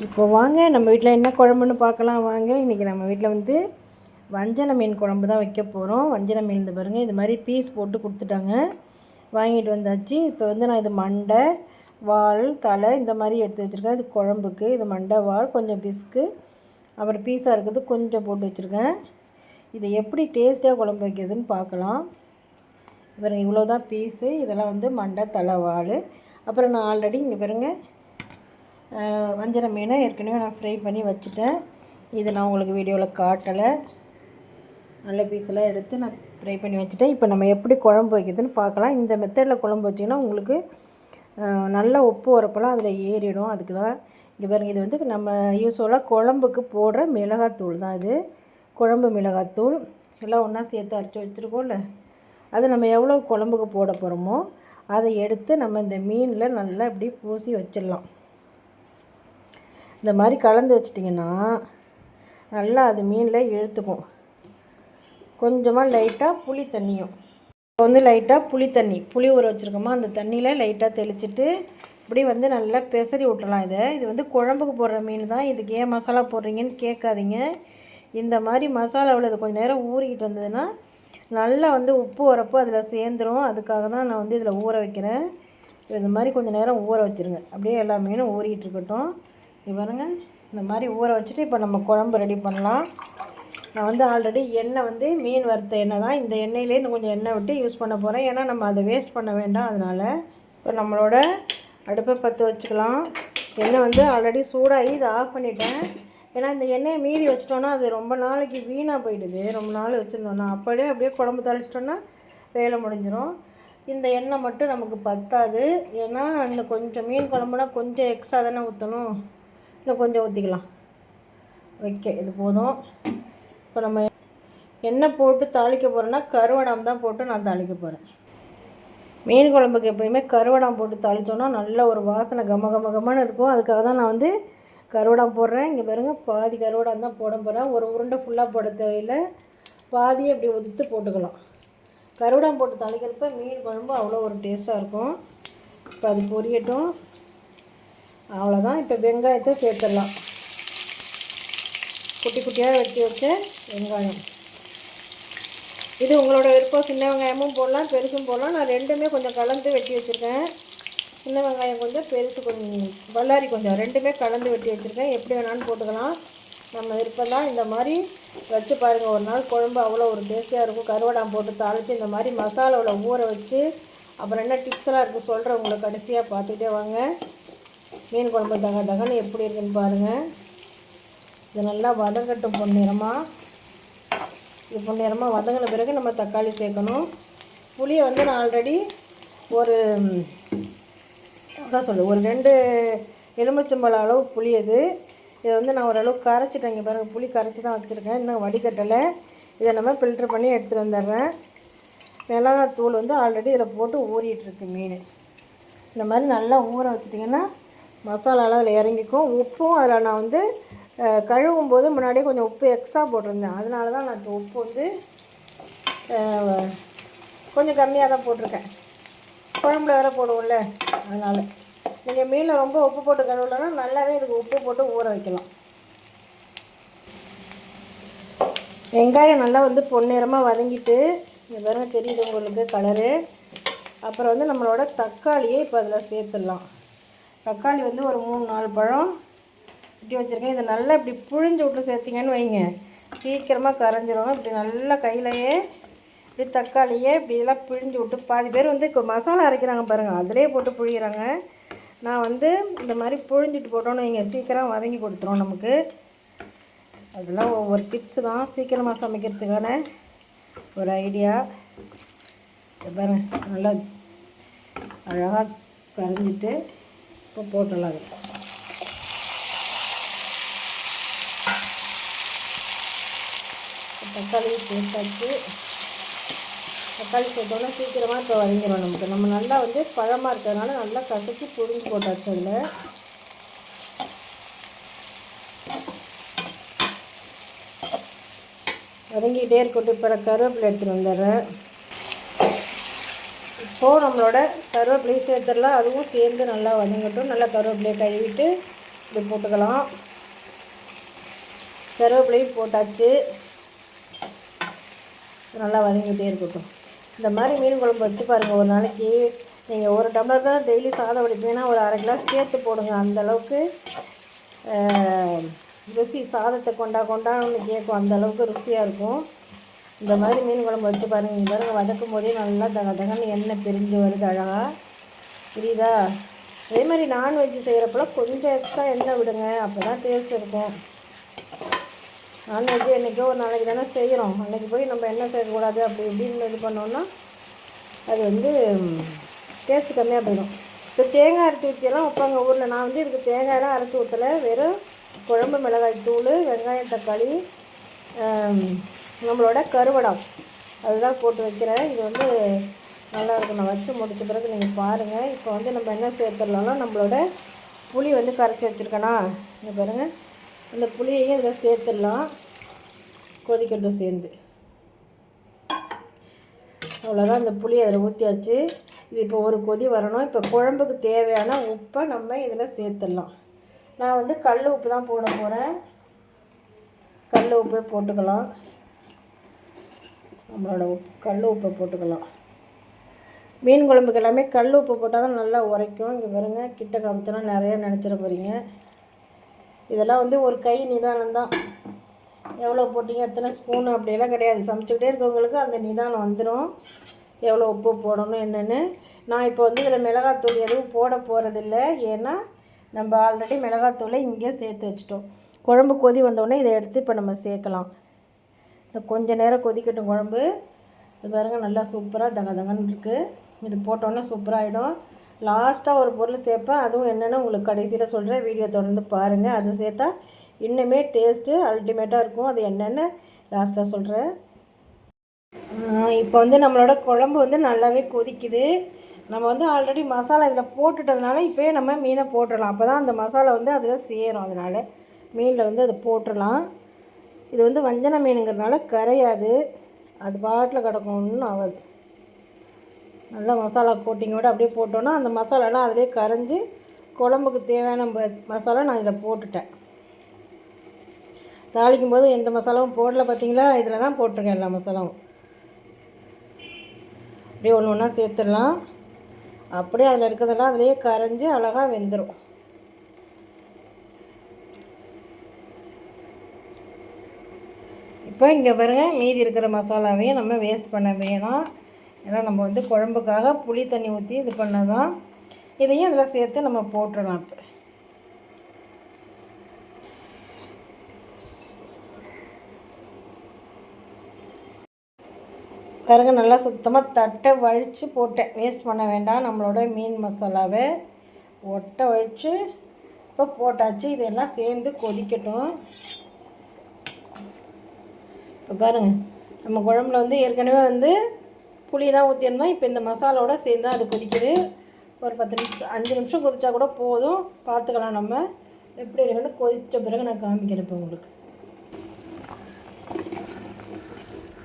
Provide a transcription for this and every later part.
இப்போ வாங்க நம்ம வீட்டில் என்ன குழம்புன்னு பார்க்கலாம் வாங்க. இன்றைக்கி நம்ம வீட்டில் வந்து வஞ்சன மீன் குழம்பு தான் வைக்க போகிறோம். வஞ்சன மீன் இந்த பாருங்கள், இது மாதிரி பீஸ் போட்டு கொடுத்துட்டாங்க, வாங்கிட்டு வந்தாச்சு. இப்போ வந்து நான் இது மண்டை, வால், தலை இந்த மாதிரி எடுத்து வச்சுருக்கேன். இது குழம்புக்கு இது மண்டை, வால், கொஞ்சம் பிஸ்கு, அப்புறம் பீஸாக இருக்கிறது கொஞ்சம் போட்டு வச்சுருக்கேன். இதை எப்படி டேஸ்ட்டாக குழம்பு வைக்கிறதுன்னு பார்க்கலாம். பாருங்கள், இவ்வளோ தான் பீஸு. இதெல்லாம் வந்து மண்டை, தலை, வால். அப்புறம் நான் ஆல்ரெடி இங்கே பாருங்கள் வஞ்சர மீனை ஏற்கனவே நான் ஃப்ரை பண்ணி வச்சுட்டேன். இது நான் உங்களுக்கு வீடியோவில் காட்டலை. நல்ல பீஸெல்லாம் எடுத்து நான் ஃப்ரை பண்ணி வச்சுட்டேன். இப்போ நம்ம எப்படி குழம்பு வைக்கிறதுன்னு பார்க்கலாம். இந்த மெத்தடில் குழம்பு வச்சிங்கன்னா உங்களுக்கு நல்ல உப்பு உரப்பெல்லாம் அதில் ஏறிடும். அதுக்கு தான் இங்கே பாருங்கள், இது வந்து நம்ம யூஸ்வலாக குழம்புக்கு போடுற மிளகாத்தூள் தான். இது குழம்பு மிளகாத்தூள் எல்லாம் ஒன்றா சேர்த்து அரைச்சி வச்சுருக்கோம்ல, அது நம்ம எவ்வளோ குழம்புக்கு போட போகிறோமோ அதை எடுத்து நம்ம இந்த மீனில் நல்லா இப்படி பூசி வச்சிடலாம். இந்த மாதிரி கலந்து வச்சிட்டிங்கன்னா நல்லா அது மீனில் இழுத்துக்கும். கொஞ்சமாக லைட்டாக புளி தண்ணியும், இப்போ வந்து லைட்டாக புளி ஊற வச்சுருக்கோமா, அந்த தண்ணியில் லைட்டாக தெளிச்சிட்டு இப்படி வந்து நல்லா பெசரி விட்டுறலாம். இது வந்து குழம்புக்கு போடுற மீன் தான். இதுக்கு ஏன் மசாலா போடுறீங்கன்னு கேட்காதீங்க. இந்த மாதிரி மசாலாவில் இது கொஞ்சம் நேரம் ஊறிக்கிட்டு வந்ததுன்னா நல்லா வந்து உப்பு உரப்பு அதில் சேர்ந்துடும். அதுக்காக தான் நான் வந்து இதில் ஊற வைக்கிறேன். இந்த மாதிரி கொஞ்சம் நேரம் ஊற வச்சுருங்க. அப்படியே எல்லா மீனும் ஊறிக்கிட்டு இருக்கட்டும். பாருங்க, இந்த மாதிரி ஊற வச்சுட்டு இப்போ நம்ம குழம்பு ரெடி பண்ணலாம். நான் வந்து ஆல்ரெடி எண்ணெய் வந்து மீன் வறுத்த எண்ணெய் தான். இந்த எண்ணெயிலே இன்னும் கொஞ்சம் எண்ணெய் விட்டு யூஸ் பண்ண போகிறேன். ஏன்னா நம்ம அதை வேஸ்ட் பண்ண வேண்டாம். அதனால் இப்போ நம்மளோட அடுப்பை பற்ற வச்சுக்கலாம். எண்ணெய் வந்து ஆல்ரெடி சூடாகி இதை ஆஃப் பண்ணிட்டேன். ஏன்னா இந்த எண்ணெயை மீறி வச்சிட்டோன்னா அது ரொம்ப நாளைக்கு வீணாக போயிடுது. ரொம்ப நாள் வச்சுருந்தோன்னா அப்படியே குழம்பு தாளிச்சிட்டோன்னா வேலை முடிஞ்சிடும். இந்த எண்ணெய் மட்டும் நமக்கு பத்தாது. ஏன்னா இன்னும் கொஞ்சம் மீன் குழம்புனா கொஞ்சம் எக்ஸ்ட்ரா தானே ஊற்றணும். இன்னும் கொஞ்சம் ஊற்றிக்கலாம். ஓகே, இது போதும். இப்போ நம்ம எண்ணெய் போட்டு தாளிக்க போகிறோன்னா கருவடாம் தான் போட்டு நான் தாளிக்க போகிறேன். மீன் குழம்புக்கு எப்போயுமே கருவடாம் போட்டு தாளித்தோன்னா நல்ல ஒரு வாசனை கமகமகமான இருக்கும். அதுக்காக தான் நான் வந்து கருவடாம் போடுறேன். இங்கே பாருங்கள், பாதி கருவடாம் தான் போட போகிறேன். ஒரு உருண்டை ஃபுல்லாக போட தேவையில்லை, பாதியை அப்படி உதுத்து போட்டுக்கலாம். கருவடாம் போட்டு தாளிக்கிறப்ப மீன் குழம்பு அவ்வளோ ஒரு டேஸ்ட்டாக இருக்கும். இப்போ அது பொரியட்டும். அவ்வளோதான். இப்போ வெங்காயத்தை சேர்த்துடலாம். குட்டி குட்டியாக வெட்டி வச்ச வெங்காயம். இது உங்களோட விருப்பம். சின்ன வெங்காயமும் போடலாம், பெருசும் போடலாம். நான் ரெண்டுமே கொஞ்சம் கலந்து வெட்டி வச்சுருக்கேன். சின்ன வெங்காயம் கொஞ்சம், பெருசு கொஞ்சம், பல்லாரி கொஞ்சம், ரெண்டுமே கலந்து வெட்டி வச்சுருக்கேன். எப்படி வேணாலும் போட்டுக்கலாம், நம்ம விருப்பம் தான். இந்த மாதிரி வச்சு பாருங்கள், ஒரு நாள் குழம்பு அவ்வளோ ஒரு டேஸ்ட்டாக இருக்கும். கருவடாம் போட்டு தாளித்து இந்த மாதிரி மசாலாவில் ஊற வச்சு அப்புறம் என்ன டிப்ஸ்லாம் இருக்குது சொல்கிறேன் உங்களுக்கு. கடைசியாக பார்த்துக்கிட்டே வாங்க. மீன் குழம்பு தகன்னு எப்படி இருக்குன்னு பாருங்கள். இது நல்லா வதங்கட்டும் பொன்னிறமாக. இது பொன்னிறமாக வதங்கின பிறகு நம்ம தக்காளி சேர்க்கணும். புளியை வந்து நான் ஆல்ரெடி ஒரு 2 எலுமிச்சம்பழம் அளவு புளி. இதை வந்து நான் ஓரளவுக்கு கரைச்சிட்டேன். இங்கே பாருங்கள், புளி கரைச்சி தான் வச்சுருக்கேன், இன்னும் வடிகட்டலை. இதை நம்ம ஃபில்ட்ரு பண்ணி எடுத்துகிட்டு வந்துடுறேன். மிளகாத்தூள் வந்து ஆல்ரெடி இதில் போட்டு ஊறிட்டுருக்கு மீன். இந்த மாதிரி நல்லா ஊற வச்சிட்டிங்கன்னா மசாலாலாம் அதில் இறங்கிக்கும். உப்பும் அதில் நான் வந்து கழுவும் போது முன்னாடியே கொஞ்சம் உப்பு எக்ஸ்ட்ரா போட்டிருந்தேன். அதனால தான் நான் இப்போ உப்பு வந்து கொஞ்சம் கம்மியாக தான் போட்டிருக்கேன். குழம்புல வேறு போடுவோம்ல, அதனால். நீங்கள் மீனில் ரொம்ப உப்பு போட்டு கழுவலைன்னா நல்லாவே இதுக்கு உப்பு போட்டு ஊற வைக்கலாம். வெங்காயம் நல்லா வந்து பொன்னிறமாக வதங்கிட்டு, இங்கே பாருங்கள் தெரியுது உங்களுக்கு கலரு. அப்புறம் வந்து நம்மளோட தக்காளியை இப்போ அதில் சேர்த்துடலாம். தக்காளி வந்து ஒரு 3-4 பழம் இப்படி வச்சுருக்கேன். இதை நல்லா இப்படி புழிஞ்சு விட்டு சேர்த்திங்கன்னு வைங்க, சீக்கிரமாக கரைஞ்சிரும். இப்படி நல்லா கையிலையே இப்படி தக்காளியே இப்படி இதெல்லாம் பிழிஞ்சு விட்டு, பாதி பேர் வந்து மசாலா அரைக்கிறாங்க பாருங்கள், அதிலே போட்டு புழிகிறாங்க. நான் வந்து இந்த மாதிரி புழிஞ்சிட்டு போட்டோன்னு வைங்க, சீக்கிரம் வதங்கி கொடுத்துரும் நமக்கு. அதெல்லாம் ஒவ்வொரு டிப்ஸு தான் சீக்கிரமாக சமைக்கிறதுக்கான ஒரு ஐடியா. பாருங்கள், நல்லா அழகாக கரைஞ்சிட்டு இப்போ போட்டுடலாம். அது தக்காளி சேர்த்தாச்சு. தக்காளி சேர்த்தோன்னா சீக்கிரமாக இப்போ வதங்கிடும் நமக்கு. நம்ம நல்லா வந்து பழமாக இருக்கிறதுனால நல்லா கசக்கி புழிஞ்சு போட்டாச்சு. அதில் வதங்கிக்கிட்டே இருக்கட்டும். இப்போ கருவேப்பிலை எடுத்துகிட்டு வந்துடுறேன். இப்போது நம்மளோட கருவேப்பிலையை சேர்த்துடலாம். அதுவும் சேர்ந்து நல்லா வதங்கட்டும். நல்லா கருவேப்பிலையை கழுவிட்டு இப்படி போட்டுக்கலாம். கருவேப்பிலையும் போட்டாச்சு. நல்லா வதங்கிட்டே இருக்கட்டும். இந்த மாதிரி மீன் குழம்பு வச்சு பாருங்கள். ஒரு நாளைக்கு நீங்கள் ஒரு டம்ளர் தான் டெய்லி சாதம் வடிப்பீங்கன்னா ஒரு அரை கிளாஸ் சேர்த்து போடுங்க. அந்தளவுக்கு ருசி சாதத்தை கொண்டான்னு கேட்கும். அந்தளவுக்கு ருசியாக இருக்கும். இந்த மாதிரி மீன் குழம்பு வச்சு பாருங்கள். இந்த பாருங்கள் வதக்கும் போதே நல்லா தகன்னு எண்ணெய் பிரிஞ்சு வருது அழகாக. புரியுதா? அதே மாதிரி நான்வெஜ் செய்கிறப்பெல்லாம் கொஞ்சம் எக்ஸ்ட்ரா எண்ணெய் விடுங்க. அப்போ தான் டேஸ்ட் இருக்கும். நான்வெஜ்ஜு என்றைக்கோ ஒரு நாளைக்கு தானே செய்கிறோம். அன்றைக்கி போய் நம்ம எண்ணெய் செய்யக்கூடாது அப்படி இப்படின்னு இது பண்ணோன்னா அது வந்து டேஸ்ட்டு கம்மியாக போயிடும். இப்போ தேங்காய் அரைச்சி ஊற்றியெல்லாம் வைப்பாங்க ஊரில். நான் வந்து இதுக்கு தேங்காயெல்லாம் அரைச்சி ஊற்றலை. வெறும் குழம்பு மிளகாய் தூள், வெங்காயம், தக்காளி, நம்மளோட கருவடம் அதுதான் போட்டு வைக்கிறேன். இது வந்து நல்லாயிருக்கும். நான் வச்சு முடித்த பிறகு நீங்கள் பாருங்கள். இப்போ வந்து நம்ம என்ன சேர்த்துடலாம்னா நம்மளோட புளி வந்து கரைச்சி வச்சுருக்கேனா இங்கே பாருங்கள். அந்த புளியையும் இதில் சேர்த்துடலாம். கொதிக்கட்டும் சேர்ந்து. அவ்வளோதான். இந்த புளி அதில் ஊற்றியாச்சு. இது இப்போ ஒரு கொதி வரணும். இப்போ குழம்புக்கு தேவையான உப்பை நம்ம இதில் சேர்த்துடலாம். நான் வந்து கல் உப்பு தான் போட போகிறேன். கல் உப்பு போட்டுக்கலாம். நம்மளோட கல் உப்பை போட்டுக்கலாம். மீன் குழம்புக்கு எல்லாமே கல் உப்பு போட்டால் தான் நல்லா உரைக்கும். இங்கே பாருங்கள், கிட்ட காமிச்சோன்னா நிறையா நினச்சிட போகிறீங்க. இதெல்லாம் வந்து ஒரு கை நிதானம் தான். எவ்வளோ போட்டிங்க, எத்தனை ஸ்பூனு அப்படியெல்லாம் கிடையாது. சமைச்சிக்கிட்டே இருக்கவங்களுக்கு அந்த நிதானம் வந்துடும். எவ்வளோ உப்பு போடணும் என்னென்னு. நான் இப்போ வந்து இதில் மிளகாத்தூள் எதுவும் போட போகிறதில்ல. ஏன்னா நம்ம ஆல்ரெடி மிளகாத்தூளை இங்கே சேர்த்து வச்சிட்டோம். குழம்பு கொதி வந்தோடனே இதை எடுத்து இப்போ நம்ம சேர்க்கலாம். கொஞ்சம் நேரம் கொதிக்கட்டும் குழம்பு. இது பாருங்கள் நல்லா சூப்பராக தங்கன்னு இருக்குது. இது போட்டோன்னே சூப்பராகிடும். லாஸ்ட்டாக ஒரு பொருள் சேர்ப்பேன். அதுவும் என்னென்னு உங்களுக்கு கடைசியில் சொல்கிறேன். வீடியோ தொடர்ந்து பாருங்கள். அது சேர்த்தா இன்னுமே டேஸ்ட்டு அல்டிமேட்டாக இருக்கும். அது என்னென்னு லாஸ்ட்டாக சொல்கிறேன். இப்போ வந்து நம்மளோட குழம்பு வந்து நல்லாவே கொதிக்குது. நம்ம வந்து ஆல்ரெடி மசாலா இதில் போட்டுட்டதுனால இப்போயே நம்ம மீனை போட்டுடலாம். அப்போ தான் அந்த மசாலா வந்து அதில் சேரும். அதனால் மீனில் வந்து அதை போட்டுடலாம். இது வந்து வஞ்சன மீனுங்கிறதுனால கரையாது. அது பாட்டில் கிடக்கும், ஒன்றும் ஆகாது. நல்லா மசாலா கோட்டிங்கோடு அப்படியே போட்டோன்னா அந்த மசாலாலாம் அதிலே கரைஞ்சி குழம்புக்கு தேவையான மசாலா நான் இதில் போட்டுட்டேன். தாளிக்கும் போது எந்த மசாலாவும் போடல பார்த்தீங்களா? இதில் தான் போட்டிருக்கேன் எல்லா மசாலாவும். அப்படியே ஒன்று ஒன்றா சேர்த்துடலாம். அப்படியே அதில் இருக்கிறதெல்லாம் அதிலேயே கரைஞ்சி அழகாக வெந்துடும். இப்போ இங்கே பாருங்கள், மீதி இருக்கிற மசாலாவையும் நம்ம வேஸ்ட் பண்ண வேணாம். ஏன்னா நம்ம வந்து குழம்புக்காக புளி தண்ணி ஊற்றி இது பண்ணதான். இதையும் அதில் சேர்த்து நம்ம போட்டுடலாம். இப்போ பாருங்க, நல்லா சுத்தமாக தட்டை வழித்து போட்டேன். வேஸ்ட் பண்ண வேண்டாம். நம்மளோட மீன் மசாலாவை ஒட்டை வழித்து இப்போ போட்டாச்சு. இதெல்லாம் சேர்ந்து கொதிக்கட்டும். இப்போ பாருங்கள், நம்ம குழம்புல வந்து ஏற்கனவே வந்து புளி தான் ஊற்றிருந்தோம். இப்போ இந்த மசாலாவோட சேர்ந்து அது கொதிக்குது. ஒரு 10 நிமிஷம் 5 நிமிஷம் கொதிச்சா கூட போதும். பார்த்துக்கலாம் நம்ம எப்படி இருக்குன்னு. கொதித்த பிறகு நான் காமிக்கிறேன் இப்போ உங்களுக்கு.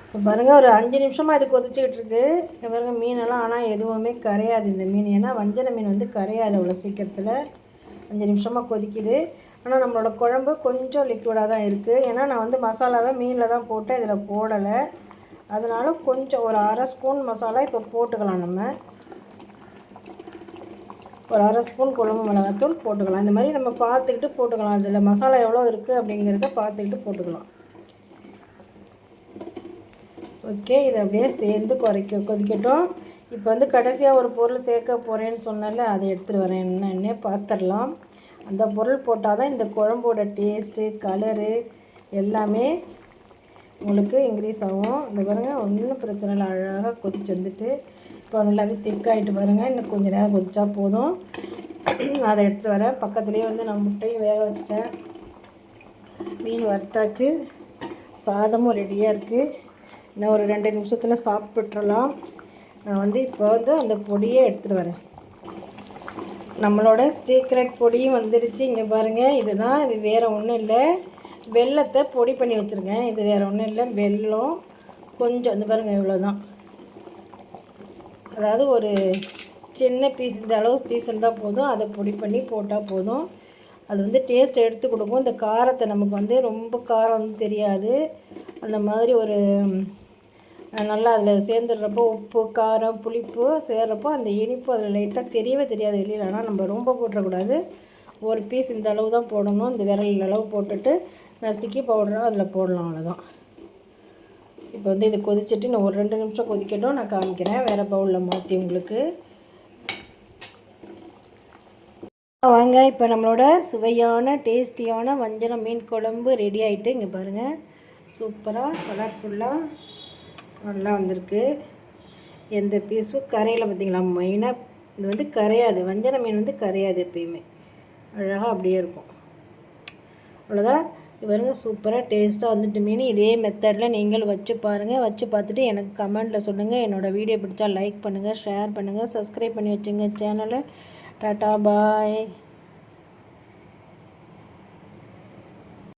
இப்போ பாருங்கள், ஒரு 5 நிமிஷமாக இது கொதிச்சுக்கிட்டு இருக்குது. இப்போ பாருங்கள், மீனெல்லாம் ஆனால் எதுவுமே கரையாது இந்த மீன். ஏன்னா வஞ்சன மீன் வந்து கரையாது அவ்வளோ சீக்கிரத்தில். 5 நிமிஷமாக கொதிக்குது. ஆனால் நம்மளோட குழம்பு கொஞ்சம் லிக்விடாக தான் இருக்குது. ஏன்னா நான் வந்து மசாலாவை மீனில் தான் போட்டேன், இதில் போடலை. அதனால் கொஞ்சம் ஒரு அரை ஸ்பூன் மசாலா இப்போ போட்டுக்கலாம். நம்ம ஒரு அரை ஸ்பூன் குழம்பு மிளகாத்தூள் போட்டுக்கலாம். இந்த மாதிரி நம்ம பார்த்துக்கிட்டு போட்டுக்கலாம். அதில் மசாலா எவ்வளோ இருக்குது அப்படிங்கிறத பார்த்துக்கிட்டு போட்டுக்கலாம். ஓகே, இதை அப்படியே சேர்ந்து கொதிக்கட்டும். இப்போ வந்து கடைசியாக ஒரு பொருள் சேர்க்க போகிறேன்னு சொன்னால அதை எடுத்துகிட்டு வரேன். என்னென்னே பார்த்துடலாம். அந்த பொருள் போட்டால் தான் இந்த குழம்போட டேஸ்ட்டு, கலரு எல்லாமே உங்களுக்கு இன்க்ரீஸ் ஆகும். இந்த பாருங்கள், ஒன்றும் பிரச்சனை இல்லை. அழகாக கொதிச்சு வந்துட்டு இப்போ நல்லாவே திக்காகிட்டு பாருங்கள். இன்னும் கொஞ்சம் நேரம் கொதிச்சா போதும். அதை எடுத்துகிட்டு வரேன். பக்கத்துலேயே வந்து நான் முட்டையும் வேக வச்சுட்டேன். மீன் வறுத்தாச்சு. சாதமும் ரெடியாக இருக்குது. இன்னும் ஒரு 2 நிமிஷத்தில் சாப்பிட்றலாம். நான் வந்து இப்போ வந்து அந்த பொடியை எடுத்துகிட்டு வரேன். நம்மளோட சீக்ரெட் பொடியும் வந்துடுச்சு. இங்கே பாருங்கள், இதுதான். இது வேறு ஒன்றும் இல்லை. வெல்லத்தை பொடி பண்ணி வச்சுருக்கேன். இது வேறு ஒன்றும் இல்லை. வெல்லம் கொஞ்சம், இந்த பாருங்கள், இவ்வளோதான். அதாவது ஒரு சின்ன பீஸ், இந்த அளவு பீஸ் இருந்தால் போதும். அதை பொடி பண்ணி போட்டால் போதும். அது வந்து டேஸ்ட் எடுத்து கொடுக்கும். இந்த காரத்தை நமக்கு வந்து ரொம்ப காரம் வந்து தெரியாது. அந்த மாதிரி ஒரு நல்லா அதில் சேர்ந்துடுறப்போ உப்பு காரம் புளிப்பு சேர்றப்போ அந்த இனிப்பு அதில் லைட்டாக தெரியவே தெரியாது வெளியில். ஆனால் நம்ம ரொம்ப போட்டுறக்கூடாது. ஒரு பீஸ் இந்த அளவு தான் போடணும். இந்த விரல் அளவு போட்டுட்டு நசுக்கி பவுடராக அதில் போடலாம், அவ்வளோதான். இப்போ வந்து இது கொதிச்சுட்டு நான் ஒரு 2 நிமிஷம் கொதிக்கட்டும், நான் காமிக்கிறேன் வேறு பவுலில் மாற்றி உங்களுக்கு. வாங்க, இப்போ நம்மளோட சுவையான டேஸ்டியான வஞ்சரம் மீன் குழம்பு ரெடி ஆகிட்டு. இங்கே பாருங்கள், சூப்பராக கலர்ஃபுல்லாக நல்லா வந்திருக்கு. எந்த பீஸும் கரையில் பார்த்திங்களா? மெயினாக இது வந்து கரையாது, வஞ்சர மீன் வந்து கரையாது, எப்பயுமே அழகாக அப்படியே இருக்கும். அவ்வளோதான். பாருங்கள், சூப்பராக டேஸ்ட்டாக வந்துட்டு மீன். இதே மெத்தடில் நீங்கள் வச்சு பாருங்கள். வச்சு பார்த்துட்டு எனக்கு கமெண்ட்டில் சொல்லுங்கள். என்னோடய வீடியோ பிடிச்சா லைக் பண்ணுங்கள், ஷேர் பண்ணுங்கள், சப்ஸ்கிரைப் பண்ணி வச்சுங்க சேனலை. டாட்டா பாய்.